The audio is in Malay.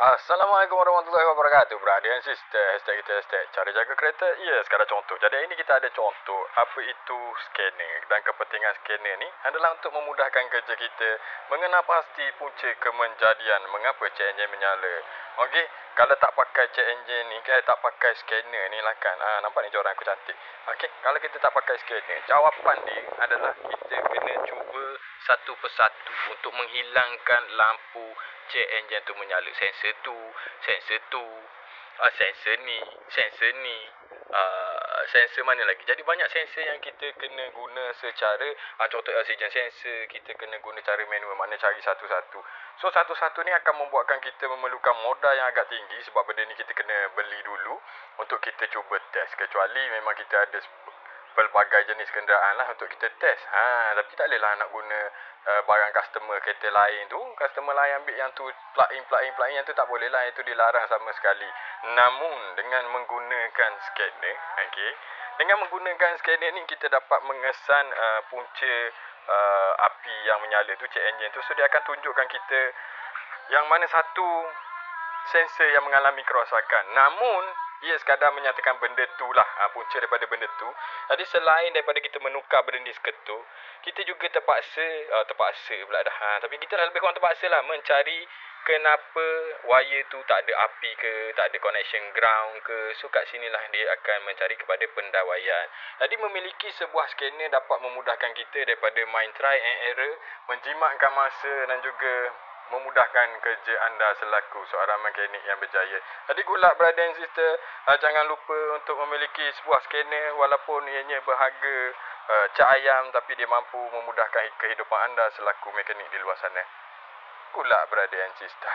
Assalamualaikum warahmatullahi wabarakatuh. Brother and sister, hashtag kita hashtag cara jaga kereta. Ya, sekarang contoh. Jadi hari ini kita ada contoh apa itu scanner. Dan kepentingan scanner ni adalah untuk memudahkan kerja kita mengenal pasti punca kemenjadian mengapa check engine menyala. Okey, kalau tak pakai check engine ni, tak pakai scanner ni lah kan. Nampak ni corak aku cantik. Okey, kalau kita tak pakai scanner, jawapan dia adalah kita kena cuba satu persatu untuk menghilangkan lampu check engine tu menyala. Sensor tu, sensor ni, sensor mana lagi. Jadi banyak sensor yang kita kena guna secara, contoh oxygen sensor, kita kena guna cara manual, maknanya cari satu-satu. So satu-satu ni akan membuatkan kita memerlukan modal yang agak tinggi, sebab benda ni kita kena beli dulu untuk kita cuba test. Kecuali memang kita ada pelbagai jenis kenderaan lah untuk kita test. Tapi tak bolehlah nak guna barang customer kereta lain tu. Customer lain ambil yang tu, plug in yang tu tak boleh lah. Itu dilarang sama sekali. Namun dengan menggunakan scanner, dengan menggunakan scanner ni kita dapat mengesan punca api yang menyala tu, check engine tu. So dia akan tunjukkan kita yang mana satu sensor yang mengalami kerosakan. Namun ia sekadar menyatakan benda tu lah, punca daripada benda tu. Jadi selain daripada kita menukar benda ni seketul, kita juga terpaksa pula dah. Tapi kita dah lebih kurang terpaksa lah mencari kenapa wire tu tak ada api ke, tak ada connection ground ke. So kat sinilah dia akan mencari kepada pendawaian. Jadi memiliki sebuah scanner dapat memudahkan kita daripada main try and error, menjimatkan masa dan juga memudahkan kerja anda selaku seorang mekanik yang berjaya. Jadi good luck brother and sister. Jangan lupa untuk memiliki sebuah scanner, walaupun ianya berharga cak ayam, tapi dia mampu memudahkan kehidupan anda selaku mekanik di luar sana. Good luck brother and sister.